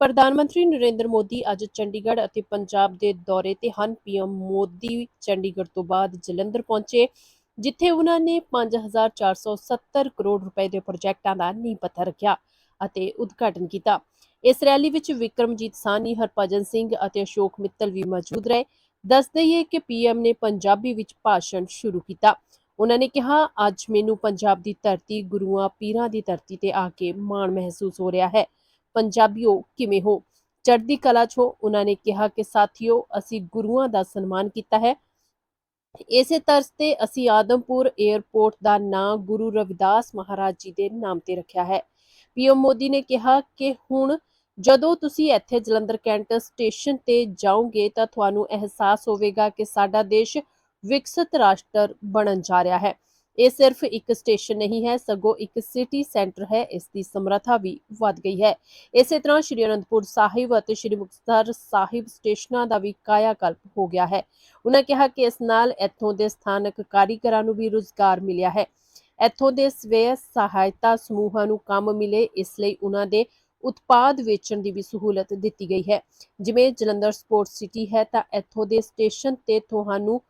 ਪ੍ਰਧਾਨ ਮੰਤਰੀ ਨਰਿੰਦਰ ਮੋਦੀ ਅੱਜ ਚੰਡੀਗੜ੍ਹ ਅਤੇ ਪੰਜਾਬ ਦੇ ਦੌਰੇ ਤੇ ਹਨ। ਪੀਐਮ ਮੋਦੀ ਚੰਡੀਗੜ੍ਹ ਤੋਂ ਬਾਅਦ ਜਲੰਧਰ ਪਹੁੰਚੇ, ਜਿੱਥੇ ਉਹਨਾਂ ਨੇ 5470 ਕਰੋੜ ਰੁਪਏ ਦੇ ਪ੍ਰੋਜੈਕਟਾਂ ਦਾ ਨੀਂਹ ਪੱਥਰ ਰੱਖਿਆ ਅਤੇ ਉਦਘਾਟਨ ਕੀਤਾ। ਇਸ ਰੈਲੀ ਵਿੱਚ ਵਿਕਰਮਜੀਤ ਸਾਹਨੀ, ਹਰਭਜਨ ਸਿੰਘ ਅਤੇ ਅਸ਼ੋਕ ਮਿੱਤਲ ਵੀ ਮੌਜੂਦ ਰਹੇ। ਦੱਸ ਦਈਏ ਕਿ ਪੀਐਮ ਨੇ ਪੰਜਾਬੀ ਵਿੱਚ ਭਾਸ਼ਣ ਸ਼ੁਰੂ ਕੀਤਾ। ਉਹਨਾਂ ਨੇ ਕਿਹਾ, ਅੱਜ ਮੈਨੂੰ ਪੰਜਾਬ ਦੀ ਧਰਤੀ, ਗੁਰੂਆਂ ਪੀਰਾਂ ਦੀ ਧਰਤੀ ਤੇ ਆ ਕੇ ਮਾਣ ਮਹਿਸੂਸ ਹੋ ਰਿਹਾ ਹੈ। ਪੰਜਾਬੀਓ ਕਿਵੇਂ ਹੋ? ਚੜ੍ਹਦੀ ਕਲਾ 'ਚ ਹੋ? ਉਹਨਾਂ ਨੇ ਕਿਹਾ ਕਿ ਸਾਥੀਓ, ਅਸੀਂ ਗੁਰੂਆਂ ਦਾ ਸਨਮਾਨ ਕੀਤਾ ਹੈ। ਇਸੇ ਤਰ੍ਹਾਂ ਤੇ ਅਸੀਂ ਆਦਮਪੁਰ 에ਅਰਪੋਰਟ ਦਾ ਨਾਂ ਗੁਰੂ ਰਵਿਦਾਸ ਮਹਾਰਾਜ ਜੀ ਦੇ ਨਾਮ ਤੇ ਰੱਖਿਆ ਹੈ। ਪੀਐਮ ਮੋਦੀ ਨੇ ਕਿਹਾ ਕਿ ਹੁਣ ਜਦੋਂ ਤੁਸੀਂ ਇੱਥੇ ਜਲੰਧਰ ਕੈਂਟ ਸਟੇਸ਼ਨ ਤੇ ਜਾਓਗੇ ਤਾਂ ਤੁਹਾਨੂੰ ਅਹਿਸਾਸ ਹੋਵੇਗਾ ਕਿ ਸਾਡਾ ਦੇਸ਼ ਵਿਕਸਿਤ ਰਾਸ਼ਟਰ ਬਣਨ ਜਾ ਰਿਹਾ ਹੈ। ਇਹ ਸਿਰਫ ਇੱਕ ਸਟੇਸ਼ਨ ਨਹੀਂ ਹੈ, ਸਗੋਂ ਇੱਕ ਸਿਟੀ ਸੈਂਟਰ ਹੈ। ਇਸ ਦੀ ਸਮਰੱਥਾ ਵੀ ਵੱਧ ਗਈ ਹੈ। ਇਸੇ ਤਰ੍ਹਾਂ ਸ਼੍ਰੀ ਅਨੰਦਪੁਰ ਸਾਹਿਬ ਅਤੇ ਸ਼੍ਰੀ ਮੁਕਤਸਰ ਸਾਹਿਬ ਸਟੇਸ਼ਨਾਂ ਦਾ ਵੀ ਕਾਇਆ-ਕਲਪ ਹੋ ਗਿਆ ਹੈ। ਉਹਨਾਂ ਕਿਹਾ ਕਿ ਇਸ ਨਾਲ ਇੱਥੋਂ ਦੇ ਸਥਾਨਕ ਕਾਰੀਗਰਾਂ ਨੂੰ ਵੀ ਰੁਜ਼ਗਾਰ ਮਿਲਿਆ ਹੈ। ਇੱਥੋਂ ਦੇ ਸਵੈ ਸਹਾਇਤਾ ਸਮੂਹਾਂ ਨੂੰ ਕੰਮ ਮਿਲੇ, ਇਸ ਲਈ ਉਹਨਾਂ ਦੇ ਉਤਪਾਦ ਵੇਚਣ ਦੀ ਵੀ ਸਹੂਲਤ ਦਿੱਤੀ ਗਈ ਹੈ। ਜਿਵੇਂ ਜਲੰਧਰ ਸਪੋਰਟਸ ਸਿਟੀ ਹੈ ਤਾਂ ਇੱਥੋਂ ਦੇ ਸਟੇਸ਼ਨ ਤੇ ਤੁਹਾਨੂੰ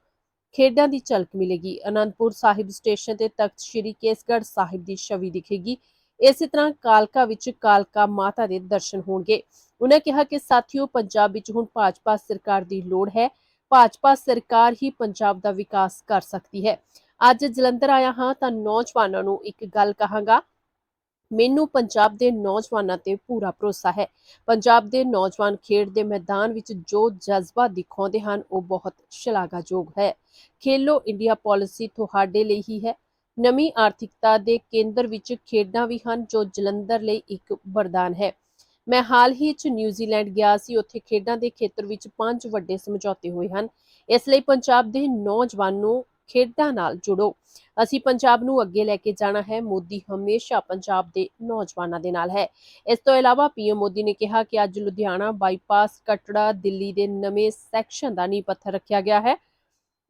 ਖੇਡਾਂ ਦੀ ਝਲਕ ਮਿਲੇਗੀ। ਅਨੰਦਪੁਰ ਸਾਹਿਬ ਸਟੇਸ਼ਨ ਤੇ ਤਖਤ ਸ਼੍ਰੀ ਕੇਸਗੜ੍ਹ ਸਾਹਿਬ ਦੀ ਛਵੀ ਦਿਖੇਗੀ। ਇਸੇ ਤਰ੍ਹਾਂ ਕਾਲਕਾ ਵਿੱਚ ਕਾਲਕਾ ਮਾਤਾ ਦੇ ਦਰਸ਼ਨ ਹੋਣਗੇ। ਉਹਨਾਂ ਕਿਹਾ ਕਿ ਸਾਥੀਓ, ਪੰਜਾਬ ਵਿੱਚ ਹੁਣ ਭਾਜਪਾ ਸਰਕਾਰ ਦੀ ਲੋੜ ਹੈ। ਭਾਜਪਾ ਸਰਕਾਰ ਹੀ ਪੰਜਾਬ ਦਾ ਵਿਕਾਸ ਕਰ ਸਕਦੀ ਹੈ। ਅੱਜ ਜਲੰਧਰ ਆਇਆ ਹਾਂ ਤਾਂ ਨੌਜਵਾਨਾਂ ਨੂੰ ਇੱਕ ਗੱਲ ਕਹਾਂਗਾ, ਮੈਨੂੰ ਪੰਜਾਬ ਦੇ ਨੌਜਵਾਨਾਂ ਤੇ ਪੂਰਾ ਭਰੋਸਾ ਹੈ। ਪੰਜਾਬ ਦੇ ਨੌਜਵਾਨ ਖੇਡ ਦੇ ਮੈਦਾਨ ਵਿੱਚ ਜੋ ਜਜ਼ਬਾ ਦਿਖਾਉਂਦੇ ਹਨ, ਉਹ ਬਹੁਤ ਸ਼ਲਾਘਾਯੋਗ ਹੈ। ਖੇਲੋ ਇੰਡੀਆ ਪਾਲਿਸੀ ਤੁਹਾਡੇ ਲਈ ਹੀ ਹੈ। ਨਵੀਂ ਆਰਥਿਕਤਾ ਦੇ ਕੇਂਦਰ ਵਿੱਚ ਖੇਡਾਂ ਵੀ ਹਨ, ਜੋ ਜਲੰਧਰ ਲਈ ਇੱਕ ਵਰਦਾਨ ਹੈ। ਮੈਂ ਹਾਲ ਹੀ 'ਚ ਨਿਊਜ਼ੀਲੈਂਡ ਗਿਆ ਸੀ। ਉੱਥੇ ਖੇਡਾਂ ਦੇ ਖੇਤਰ ਵਿੱਚ 5 ਵੱਡੇ ਸਮਝੌਤੇ ਹੋਏ ਹਨ। ਇਸ ਲਈ ਪੰਜਾਬ ਦੇ ਨੌਜਵਾਨੋਂ ਖੇਡਾਂ ਨਾਲ ਜੁੜੋ। ਅਸੀਂ ਪੰਜਾਬ ਨੂੰ ਅੱਗੇ ਲੈ ਕੇ ਜਾਣਾ ਹੈ। ਮੋਦੀ ਹਮੇਸ਼ਾ ਪੰਜਾਬ ਦੇ ਨੌਜਵਾਨਾਂ ਦੇ ਨਾਲ ਹੈ। ਇਸ ਤੋਂ ਇਲਾਵਾ ਪੀਐਮ ਮੋਦੀ ਨੇ ਕਿਹਾ ਕਿ ਅੱਜ ਲੁਧਿਆਣਾ ਬਾਈਪਾਸ ਕਟੜਾ ਦਿੱਲੀ ਦੇ ਨਵੇਂ ਸੈਕਸ਼ਨ ਦਾ ਨੀਂਹ ਪੱਥਰ ਰੱਖਿਆ ਗਿਆ ਹੈ।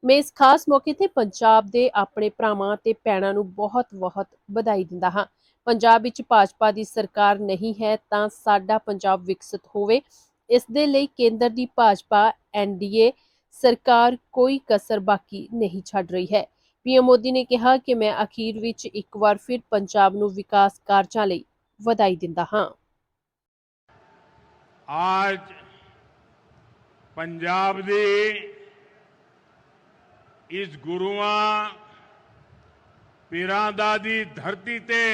ਮੈਂ ਇਸ ਖਾਸ ਮੌਕੇ ਤੇ ਪੰਜਾਬ ਦੇ ਆਪਣੇ ਭਰਾਵਾਂ ਤੇ ਭੈਣਾਂ ਨੂੰ ਬਹੁਤ-ਬਹੁਤ ਵਧਾਈ ਦਿੰਦਾ ਹਾਂ। ਪੰਜਾਬ ਵਿੱਚ ਭਾਜਪਾ ਦੀ ਸਰਕਾਰ ਨਹੀਂ ਹੈ ਤਾਂ ਸਾਡਾ ਪੰਜਾਬ ਵਿਕਸਿਤ ਹੋਵੇ, ਇਸ ਦੇ ਲਈ ਕੇਂਦਰ ਦੀ ਭਾਜਪਾ ਐਨਡੀਏ ਸਰਕਾਰ ਕੋਈ ਕਸਰ ਬਾਕੀ ਨਹੀਂ ਛੱਡ ਰਹੀ ਹੈ। ਪੀਐਮ ਮੋਦੀ ਨੇ ਕਿਹਾ ਕਿ ਮੈਂ ਅਖੀਰ ਵਿੱਚ ਇੱਕ ਵਾਰ ਫਿਰ ਪੰਜਾਬ ਨੂੰ ਵਿਕਾਸ ਕਾਰਜਾਂ ਲਈ ਵਧਾਈ ਦਿੰਦਾ ਹਾਂ। आज पंजाब दी इस गुरुआं पीरां दा दी धरती ते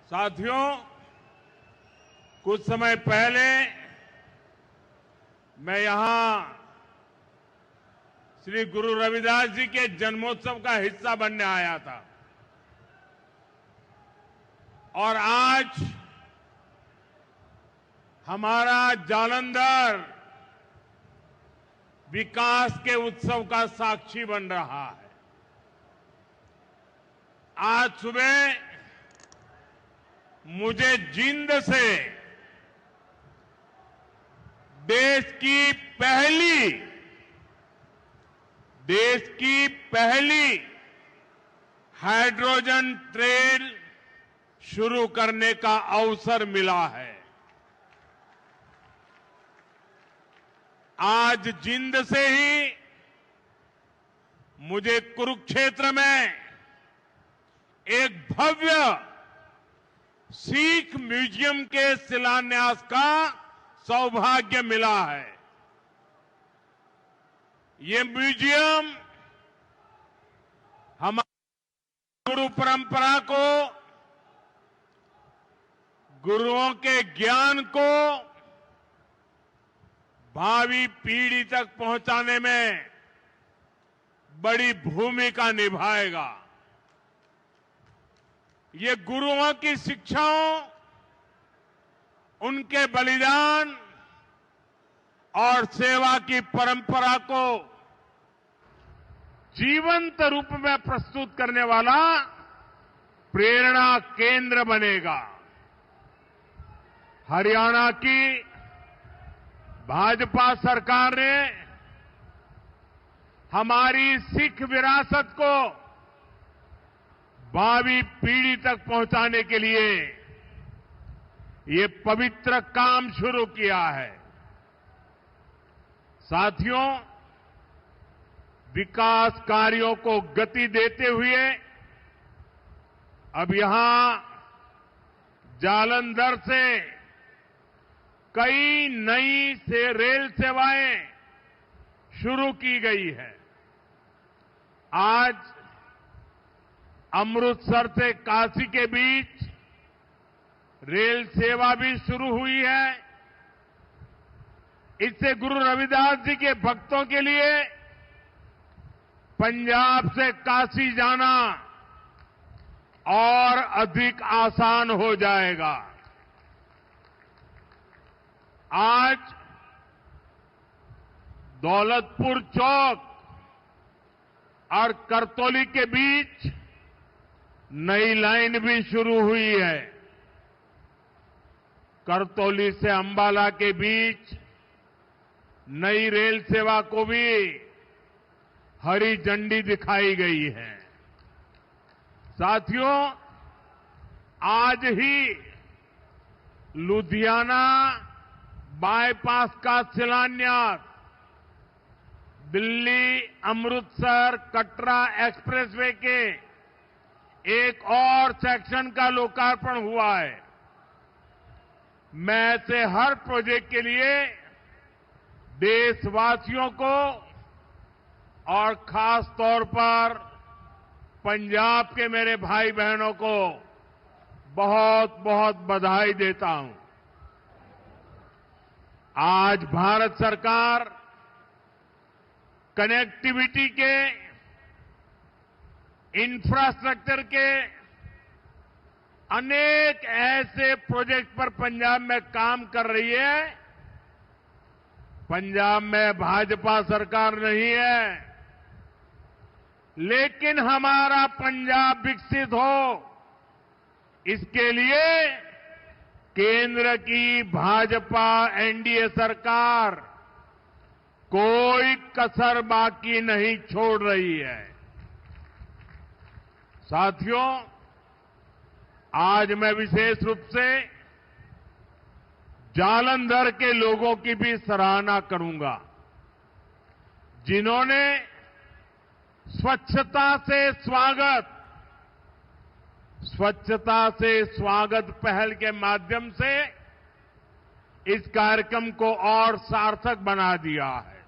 साथियों, कुछ समय पहले मैं यहां श्री गुरु रविदास जी के जन्मोत्सव का हिस्सा बनने आया था और आज हमारा जालंधर विकास के उत्सव का साक्षी बन रहा है। आज सुबह मुझे जिंद से देश की पहली हाइड्रोजन ट्रेन शुरू करने का अवसर मिला है। आज जिंद से ही मुझे कुरुक्षेत्र में एक भव्य सिख म्यूजियम के शिलान्यास का सौभाग्य मिला है। ये म्यूजियम हमारी गुरु परंपरा को, गुरुओं के ज्ञान को भावी पीढ़ी तक पहुंचाने में बड़ी भूमिका निभाएगा। ये गुरुओं की शिक्षाओं, उनके बलिदान और सेवा की परंपरा को जीवंत रूप में प्रस्तुत करने वाला प्रेरणा केंद्र बनेगा। हरियाणा की भाजपा सरकार ने हमारी सिख विरासत को भावी पीढ़ी तक पहुंचाने के लिए ये पवित्र काम शुरू किया है। साथियों, विकास कार्यों को गति देते हुए अब यहां जालंधर से कई नई रेल सेवाएं शुरू की गई है। आज अमृतसर से काशी के बीच रेल सेवा भी शुरू हुई है। इससे गुरु रविदास जी के भक्तों के लिए पंजाब से काशी जाना और अधिक आसान हो जाएगा। आज दौलतपुर चौक और करतौली के बीच नई लाइन भी शुरू हुई है। करतौली से अंबाला के बीच नई रेल सेवा को भी हरी झंडी दिखाई गई है। साथियों, आज ही लुधियाना बाईपास का शिलान्यास, दिल्ली अमृतसर कटरा एक्सप्रेसवे के एक और सेक्शन का लोकार्पण हुआ है। मैं ऐसे हर प्रोजेक्ट के लिए देशवासियों को और खास तौर पर पंजाब के मेरे भाई बहनों को बहुत बहुत बधाई देता हूं। आज भारत सरकार कनेक्टिविटी के, इंफ्रास्ट्रक्चर के अनेक ऐसे प्रोजेक्ट पर पंजाब में काम कर रही है। पंजाब में भाजपा सरकार नहीं है, लेकिन हमारा पंजाब विकसित हो, इसके लिए केंद्र की भाजपा एनडीए सरकार कोई कसर बाकी नहीं छोड़ रही है। साथियों, आज मैं विशेष रूप से जालंधर के लोगों की भी सराहना करूंगा, जिन्होंने स्वच्छता से स्वागत पहल के माध्यम से इस कार्यक्रम को और सार्थक बना दिया है।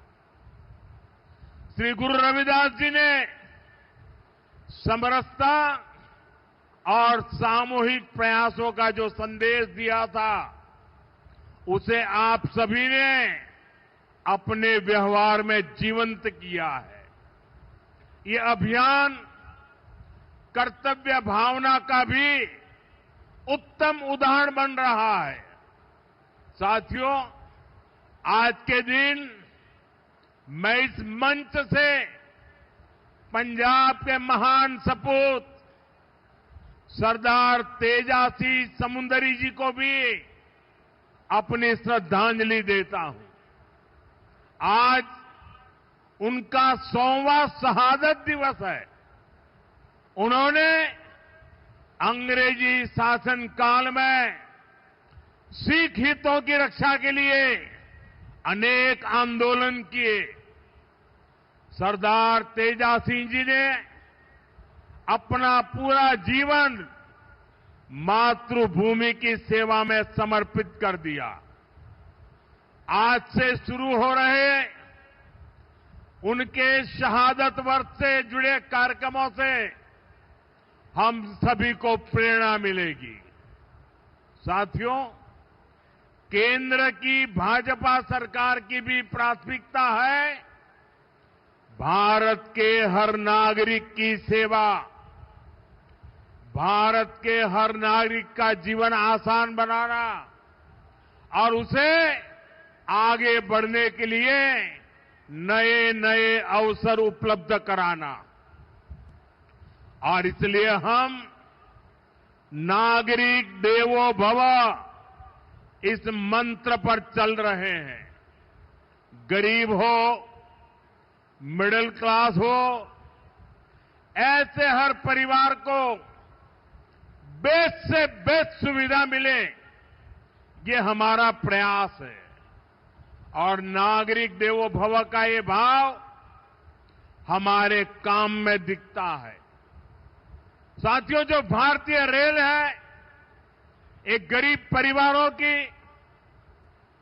श्री गुरु रविदास जी ने समरसता और सामूहिक प्रयासों का जो संदेश दिया था, उसे आप सभी ने अपने व्यवहार में जीवंत किया है। ये अभियान कर्तव्य भावना का भी उत्तम उदाहरण बन रहा है। साथियों, आज के दिन मैं इस मंच से पंजाब के महान सपूत सरदार तेजा सिंह समुंदरी जी को भी अपनी श्रद्धांजलि देता हूं। आज उनका 100वां शहादत दिवस है। उन्होंने अंग्रेजी शासन काल में सिख हितों की रक्षा के लिए अनेक आंदोलन किए। सरदार तेजा सिंह जी ने अपना पूरा जीवन मातृभूमि की सेवा में समर्पित कर दिया। आज से शुरू हो रहे उनके शहादत वर्ष से जुड़े कार्यक्रमों से हम सभी को प्रेरणा मिलेगी। साथियों, केंद्र की भाजपा सरकार की भी प्राथमिकता है भारत के हर नागरिक की सेवा, भारत के हर नागरिक का जीवन आसान बनाना और उसे आगे बढ़ने के लिए नए नए अवसर उपलब्ध कराना। और इसलिए हम नागरिक देवो भव इस मंत्र पर चल रहे हैं। गरीब हो, मिडिल क्लास हो, ऐसे हर परिवार को बेस्ट से बेस्ट सुविधा मिले, ये हमारा प्रयास है और नागरिक देवो भव का ये भाव हमारे काम में दिखता है। साथियों, जो भारतीय रेल है एक गरीब परिवारों की,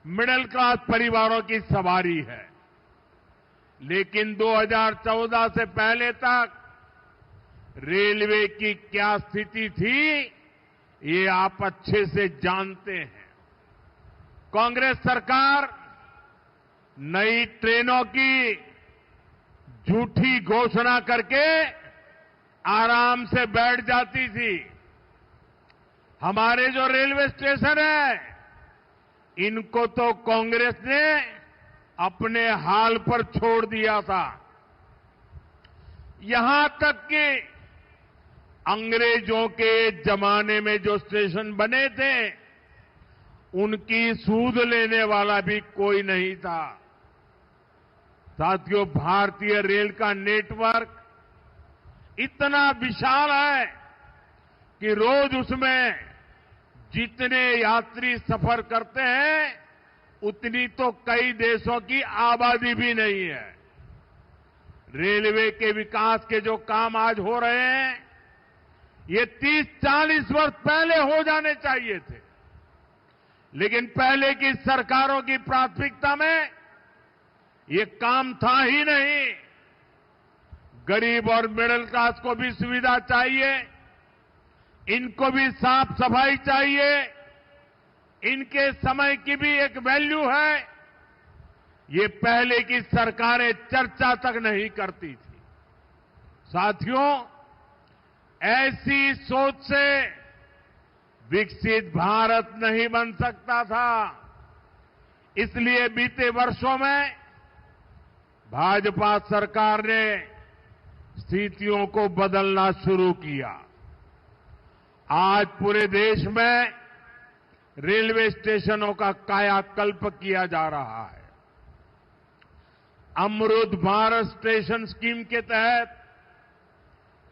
मिडिल क्लास परिवारों की सवारी है, लेकिन 2014 से पहले तक रेलवे की क्या स्थिति थी ये आप अच्छे से जानते हैं। कांग्रेस सरकार नई ट्रेनों की झूठी घोषणा करके आराम से बैठ जाती थी। हमारे जो रेलवे स्टेशन है इनको तो कांग्रेस ने अपने हाल पर छोड़ दिया था। यहां तक कि अंग्रेजों के जमाने में जो स्टेशन बने थे उनकी सूध लेने वाला भी कोई नहीं था। साथियों, भारतीय रेल का नेटवर्क इतना विशाल है कि रोज उसमें जितने यात्री सफर करते हैं उतनी तो कई देशों की आबादी भी नहीं है। रेलवे के विकास के जो काम आज हो रहे हैं ये 30-40 वर्ष पहले हो जाने चाहिए थे, लेकिन पहले की सरकारों की प्राथमिकता में ये काम था ही नहीं। गरीब और मिडिल क्लास को भी सुविधा चाहिए, इनको भी साफ सफाई चाहिए, इनके समय की भी एक वैल्यू है, ये पहले की सरकारें चर्चा तक नहीं करती थी। साथियों, ऐसी सोच से विकसित भारत नहीं बन सकता था। इसलिए बीते वर्षों में भाजपा सरकार ने स्थितियों को बदलना शुरू किया। आज पूरे देश में रेलवे स्टेशनों का कायाकल्प किया जा रहा है। अमृत भारत स्टेशन स्कीम के तहत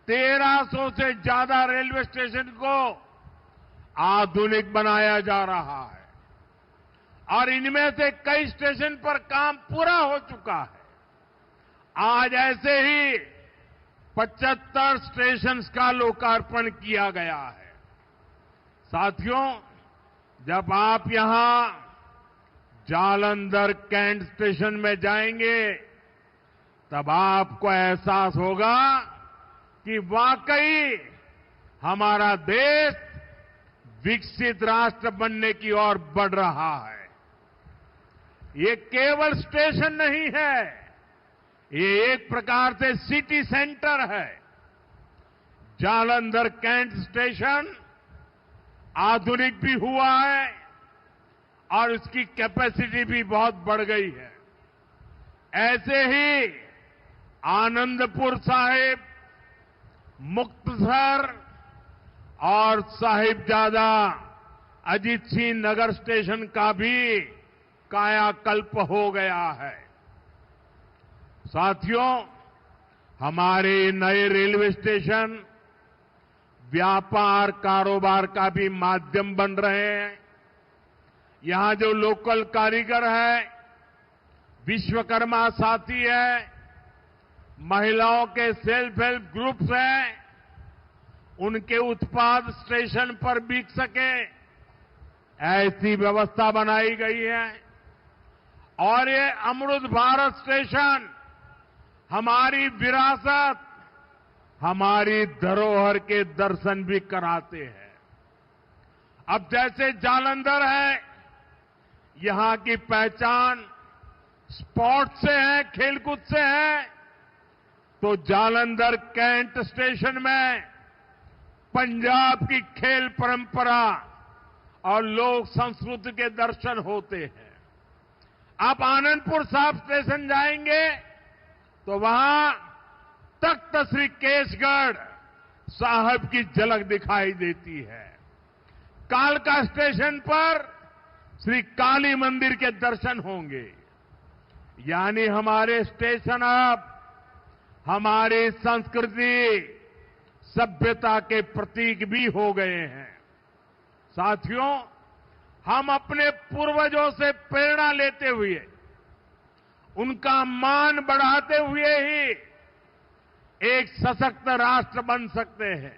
1300 से ज्यादा रेलवे स्टेशन को आधुनिक बनाया जा रहा है और इनमें से कई स्टेशन पर काम पूरा हो चुका है। आज ऐसे ही 75 स्टेशन का लोकार्पण किया गया है। साथियों, जब आप यहां जालंधर कैंट स्टेशन में जाएंगे तब आपको एहसास होगा कि वाकई हमारा देश विकसित राष्ट्र बनने की ओर बढ़ रहा है। ये केवल स्टेशन नहीं है, ये एक प्रकार से सिटी सेंटर है। जालंधर कैंट स्टेशन आधुनिक भी हुआ है और उसकी कैपेसिटी भी बहुत बढ़ गई है। ऐसे ही आनंदपुर साहिब, मुक्तसर और साहिबजादा अजीत सिंह नगर स्टेशन का भी कायाकल्प हो गया है। साथियों, हमारे नए रेलवे स्टेशन व्यापार कारोबार का भी माध्यम बन रहे हैं। यहां जो लोकल कारीगर है, विश्वकर्मा साथी है, महिलाओं के सेल्फ हेल्प ग्रुप्स हैं, उनके उत्पाद स्टेशन पर बिक सके ऐसी व्यवस्था बनाई गई है। और ये अमृत भारत स्टेशन हमारी विरासत, हमारी धरोहर के दर्शन भी कराते हैं। अब जैसे जालंधर है, यहां की पहचान स्पोर्ट्स से है, खेलकूद से है, तो जालंधर कैंट स्टेशन में पंजाब की खेल परंपरा और लोक संस्कृति के दर्शन होते हैं। आप आनंदपुर साहिब स्टेशन जाएंगे तो वहां तख्त श्री केसगढ़ साहब की झलक दिखाई देती है। कालका स्टेशन पर श्री काली मंदिर के दर्शन होंगे। यानी हमारे स्टेशन अब हमारी संस्कृति, सभ्यता के प्रतीक भी हो गए हैं। साथियों, हम अपने पूर्वजों से प्रेरणा लेते हुए, उनका मान बढ़ाते हुए ही एक सशक्त राष्ट्र बन सकते हैं।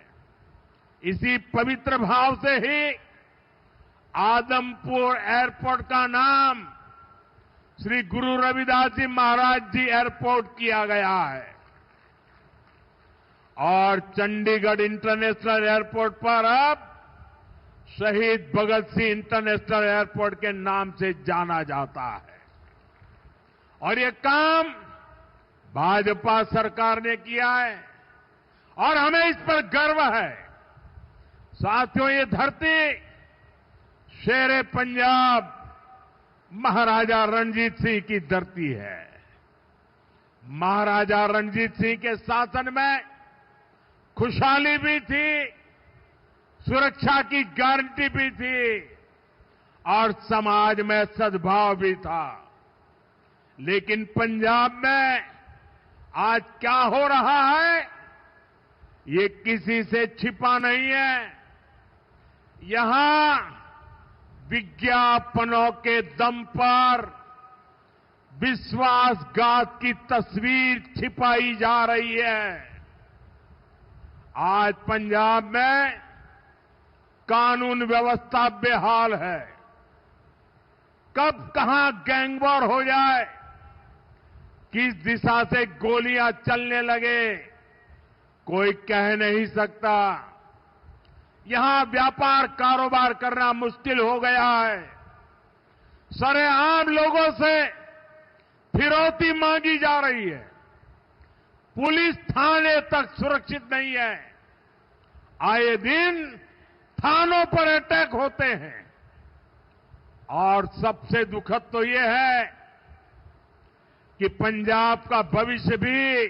इसी पवित्र भाव से ही आदमपुर एयरपोर्ट का नाम श्री गुरु रविदास जी महाराज जी एयरपोर्ट किया गया है और चंडीगढ़ इंटरनेशनल एयरपोर्ट पर अब शहीद भगत सिंह इंटरनेशनल एयरपोर्ट के नाम से जाना जाता है। और ये काम भाजपा सरकार ने किया है और हमें इस पर गर्व है। साथियों, ये धरती शेरे पंजाब महाराजा रणजीत सिंह की धरती है। महाराजा रणजीत सिंह के शासन में खुशहाली भी थी, सुरक्षा की गारंटी भी थी और समाज में सद्भाव भी था। लेकिन पंजाब में आज क्या हो रहा है, ये किसी से छिपा नहीं है। यहां विज्ञापनों के दम पर विश्वासघात की तस्वीर छिपाई जा रही है। आज पंजाब में कानून व्यवस्था बेहाल है। कब कहां गैंगवॉर हो जाए, किस दिशा से गोलियां चलने लगे, कोई कह नहीं सकता। यहां व्यापार कारोबार करना मुश्किल हो गया है। सरेआम लोगों से फिरौती मांगी जा रही है। पुलिस थाने तक सुरक्षित नहीं है। आए दिन थानों पर अटैक होते हैं और सबसे दुखद तो ये है कि पंजाब का भविष्य भी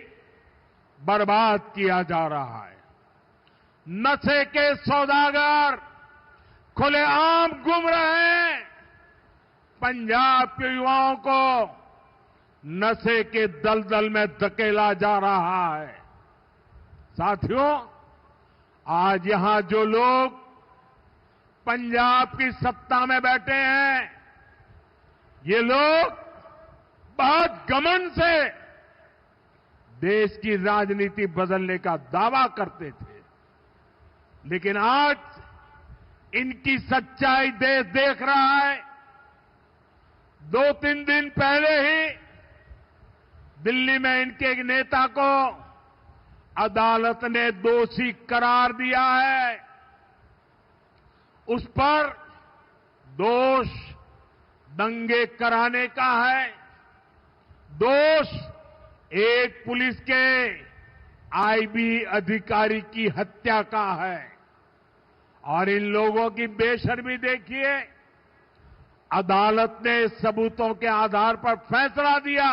बर्बाद किया जा रहा है। नशे के सौदागर खुलेआम घूम रहे हैं। पंजाब के युवाओं को नशे के दलदल में धकेला जा रहा है। साथियों, आज यहां जो लोग पंजाब की सत्ता में बैठे हैं, ये लोग बहुत घमंड से देश की राजनीति बदलने का दावा करते थे, लेकिन आज इनकी सच्चाई देश देख रहा है। 2-3 दिन पहले ही दिल्ली में इनके एक नेता को अदालत ने दोषी करार दिया है। उस पर दोष दंगे कराने का है, दोष एक पुलिस के आईबी अधिकारी की हत्या का है। और इन लोगों की बेशर्मी देखिए, अदालत ने सबूतों के आधार पर फैसला दिया,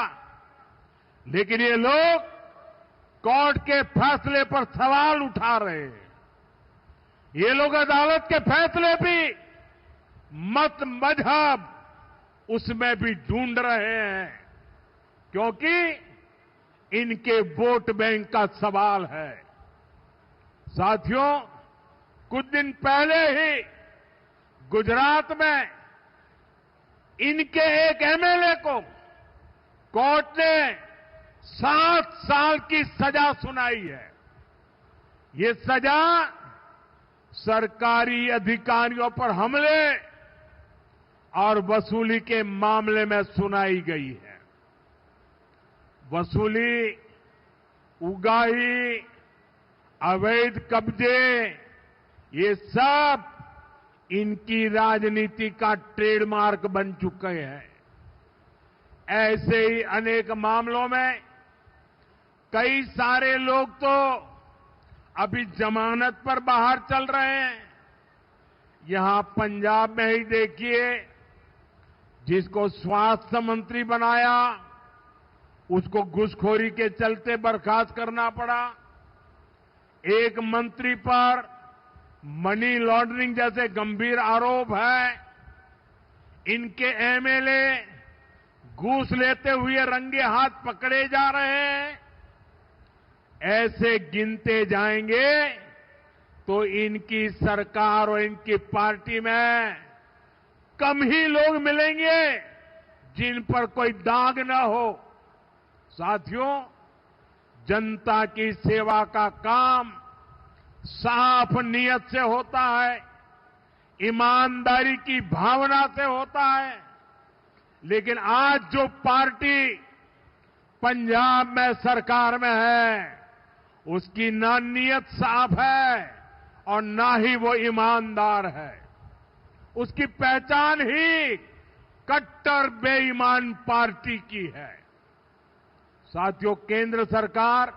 लेकिन ये लोग कोर्ट के फैसले पर सवाल उठा रहे हैं। ये लोग अदालत के फैसले भी मत मजहब उसमें भी ढूंढ रहे हैं, क्योंकि इनके वोट बैंक का सवाल है। साथियों, कुछ दिन पहले ही गुजरात में इनके एक एमएलए को कोर्ट ने 7 साल की सजा सुनाई है। ये सजा सरकारी अधिकारियों पर हमले और वसूली के मामले में सुनाई गई है। वसूली, उगाही, अवैध कब्जे, ये सब इनकी राजनीति का ट्रेडमार्क बन चुके हैं। ऐसे ही अनेक मामलों में कई सारे लोग तो अभी जमानत पर बाहर चल रहे हैं। यहां पंजाब में ही देखिए, जिसको स्वास्थ्य मंत्री बनाया उसको घूसखोरी के चलते बर्खास्त करना पड़ा। एक मंत्री पर मनी लॉन्ड्रिंग जैसे गंभीर आरोप है। इनके एमएलए घूस लेते हुए रंगे हाथ पकड़े जा रहे हैं। ऐसे गिनते जाएंगे तो इनकी सरकार और इनकी पार्टी में कम ही लोग मिलेंगे जिन पर कोई दाग न हो। साथियों, जनता की सेवा का काम साफ नियत से होता है, ईमानदारी की भावना से होता है। लेकिन आज जो पार्टी पंजाब में सरकार में है, उसकी ना नीयत साफ है और ना ही वो ईमानदार है। उसकी पहचान ही कट्टर बेईमान पार्टी की है। साथियों, केंद्र सरकार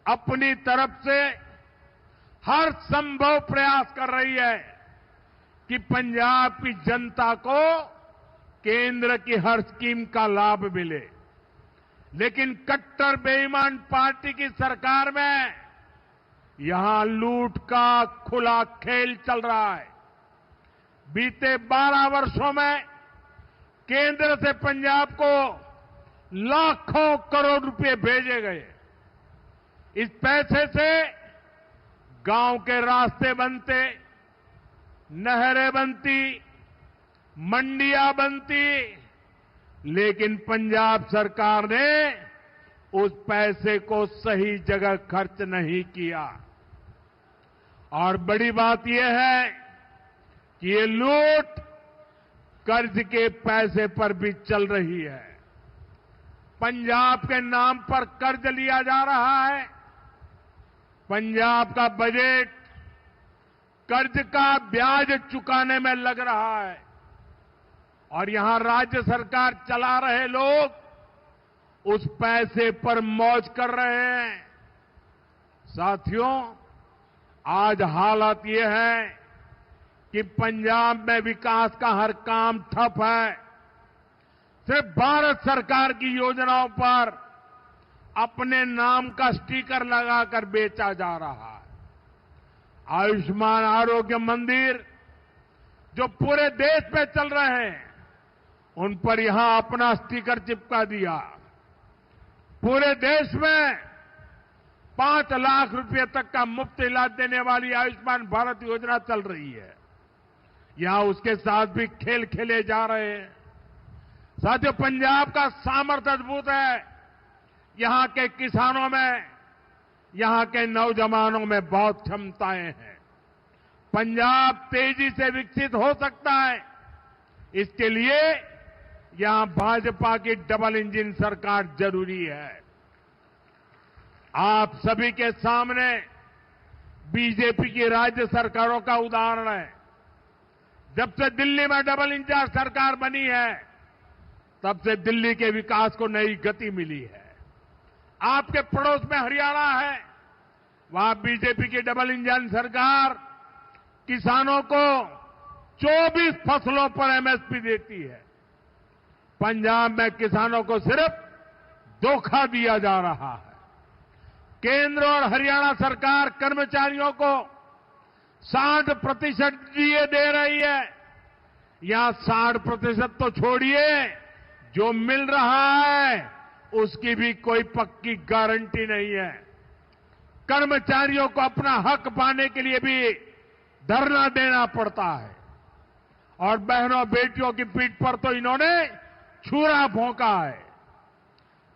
अपनी तरफ से हर संभव प्रयास कर रही है कि पंजाब की जनता को केंद्र की हर स्कीम का लाभ मिले। लेकिन कट्टर बेईमान पार्टी की सरकार में यहां लूट का खुला खेल चल रहा है। बीते 12 वर्षों में केंद्र से पंजाब को लाखों करोड़ रुपए भेजे गए। इस पैसे से गांव के रास्ते बनते, नहरें बनती, मंडियां बनती, लेकिन पंजाब सरकार ने उस पैसे को सही जगह खर्च नहीं किया। और बड़ी बात यह है कि ये लूट कर्ज के पैसे पर भी चल रही है। पंजाब के नाम पर कर्ज लिया जा रहा है। पंजाब का बजट कर्ज का ब्याज चुकाने में लग रहा है और यहां राज्य सरकार चला रहे लोग उस पैसे पर मौज कर रहे हैं। साथियों, आज हालत यह है कि पंजाब में विकास का हर काम ठप है। सिर्फ भारत सरकार की योजनाओं पर अपने नाम का स्टिकर लगाकर बेचा जा रहा है। आयुष्मान आरोग्य मंदिर जो पूरे देश में चल रहे हैं, उन पर यहां अपना स्टिकर चिपका दिया। पूरे देश में 5 लाख रुपए तक का मुफ्त इलाज देने वाली आयुष्मान भारत योजना चल रही है। यहां उसके साथ भी खेल खेले जा रहे हैं। साथियों, पंजाब का सामर्थ्य अद्भुत है। यहां के किसानों में, यहां के नौजवानों में बहुत क्षमताएं हैं। पंजाब तेजी से विकसित हो सकता है। इसके लिए यहां भाजपा की डबल इंजन सरकार जरूरी है। आप सभी के सामने बीजेपी की राज्य सरकारों का उदाहरण है। जब से दिल्ली में डबल इंजन सरकार बनी है, तब से दिल्ली के विकास को नई गति मिली है। आपके पड़ोस में हरियाणा है, वहां बीजेपी की डबल इंजन सरकार किसानों को 24 फसलों पर एमएसपी देती है। पंजाब में किसानों को सिर्फ धोखा दिया जा रहा है। केंद्र और हरियाणा सरकार कर्मचारियों को 60% डीए दे रही है। यहां 60% तो छोड़िए, जो मिल रहा है उसकी भी कोई पक्की गारंटी नहीं है। कर्मचारियों को अपना हक पाने के लिए भी धरना देना पड़ता है। और बहनों बेटियों की पीठ पर तो इन्होंने छुरा भोंका है।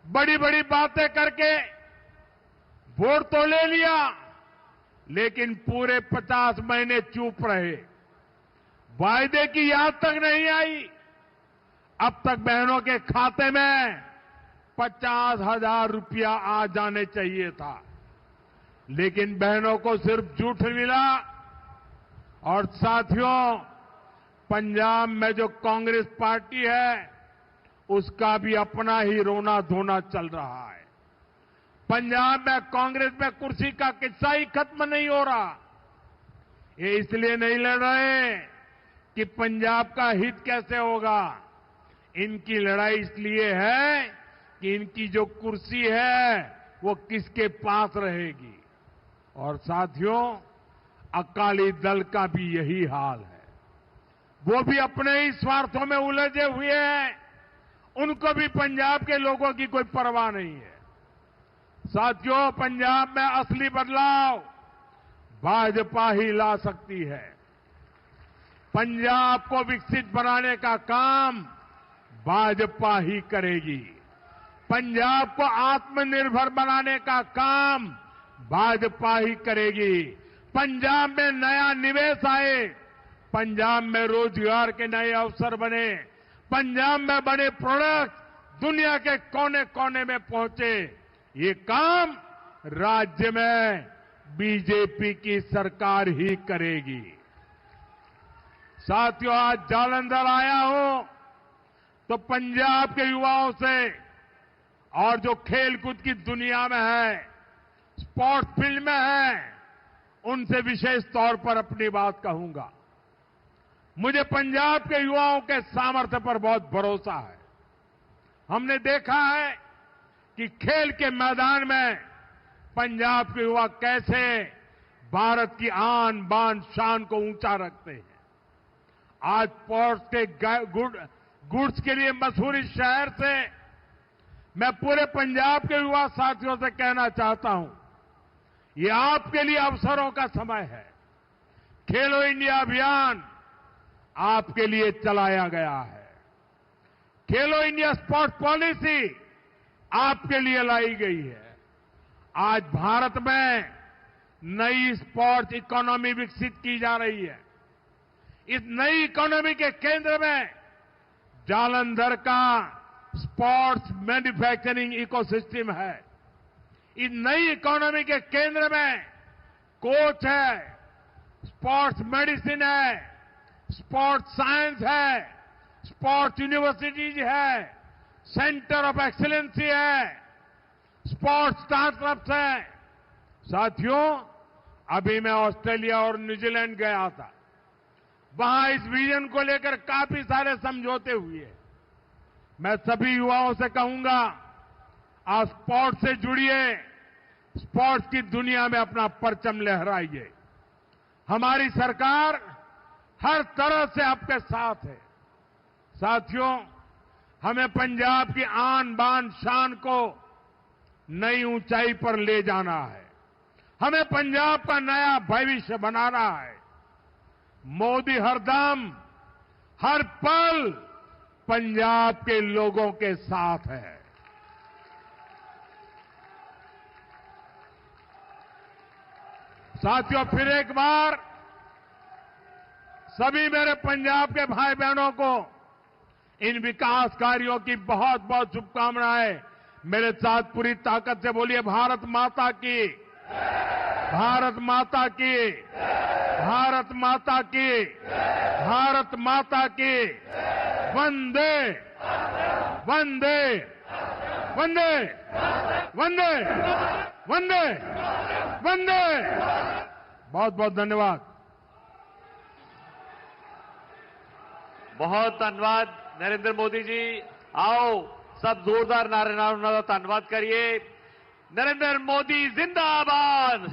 बड़ी बड़ी बातें करके वोट तो ले लिया, लेकिन पूरे 50 महीने चुप रहे। वायदे की याद तक नहीं आई। अब तक बहनों के खाते में 50,000 रुपया आ जाने चाहिए था, लेकिन बहनों को सिर्फ झूठ मिला। और साथियों, पंजाब में जो कांग्रेस पार्टी है, उसका भी अपना ही रोना धोना चल रहा है। पंजाब में कांग्रेस में कुर्सी का किस्सा ही खत्म नहीं हो रहा। ये इसलिए नहीं लड़ रहे कि पंजाब का हित कैसे होगा। इनकी लड़ाई इसलिए है कि इनकी जो कुर्सी है वो किसके पास रहेगी। और साथियों, अकाली दल का भी यही हाल है। वो भी अपने ही स्वार्थों में उलझे हुए हैं। उनको भी पंजाब के लोगों की कोई परवाह नहीं है। साथियों, पंजाब में असली बदलाव भाजपा ही ला सकती है। पंजाब को विकसित बनाने का काम भाजपा ही करेगी। पंजाब को आत्मनिर्भर बनाने का काम भाजपा ही करेगी। पंजाब में नया निवेश आए, पंजाब में रोजगार के नए अवसर बने, पंजाब में बड़े प्रोडक्ट दुनिया के कोने कोने में पहुंचे, ये काम राज्य में बीजेपी की सरकार ही करेगी। साथियों, आज जालंधर आया हूं तो पंजाब के युवाओं से और जो खेलकूद की दुनिया में है, स्पोर्ट्स फील्ड में है, उनसे विशेष तौर पर अपनी बात कहूंगा। मुझे पंजाब के युवाओं के सामर्थ्य पर बहुत भरोसा है। हमने देखा है कि खेल के मैदान में पंजाब के युवा कैसे भारत की आन बान शान को ऊंचा रखते हैं। आज स्पोर्ट्स के गुड्स के लिए मशहूर इस शहर से मैं पूरे पंजाब के युवा साथियों से कहना चाहता हूं, ये आपके लिए अवसरों का समय है। खेलो इंडिया अभियान आपके लिए चलाया गया है। खेलो इंडिया स्पोर्ट्स पॉलिसी आपके लिए लाई गई है। आज भारत में नई स्पोर्ट्स इकोनॉमी विकसित की जा रही है। इस नई इकोनॉमी के केंद्र में जालंधर का स्पोर्ट्स मैन्युफैक्चरिंग इकोसिस्टम है। इस नई इकोनॉमी के केंद्र में कोच है, स्पोर्ट्स मेडिसिन है, स्पोर्ट्स साइंस है, स्पोर्ट्स यूनिवर्सिटीज है, सेंटर ऑफ एक्सीलेंसी है, स्पोर्ट्स स्टार्टअप्स है। साथियों, अभी मैं ऑस्ट्रेलिया और न्यूजीलैंड गया था। वहां इस विजन को लेकर काफी सारे समझौते हुए। मैं सभी युवाओं से कहूंगा, आप स्पोर्ट्स से जुड़िए, स्पोर्ट्स की दुनिया में अपना परचम लहराइए। हमारी सरकार हर तरह से आपके साथ है। साथियों, हमें पंजाब की आन बान शान को नई ऊंचाई पर ले जाना है। हमें पंजाब का नया भविष्य बनाना है। मोदी हरदम हर पल पंजाब के लोगों के साथ है। साथियों, फिर एक बार सभी मेरे पंजाब के भाई बहनों को इन विकास कार्यों की बहुत बहुत शुभकामनाएं। मेरे साथ पूरी ताकत से बोलिए, भारत माता की, भारत माता की, भारत माता की, भारत माता की। वंदे वंदे वंदे वंदे वंदे वंदे। बहुत बहुत धन्यवाद। बहुत धन्यवाद नरेंद्र मोदी जी। आओ सब जोरदार नारे का धन्यवाद करिए। नरेंद्र मोदी जिंदाबाद।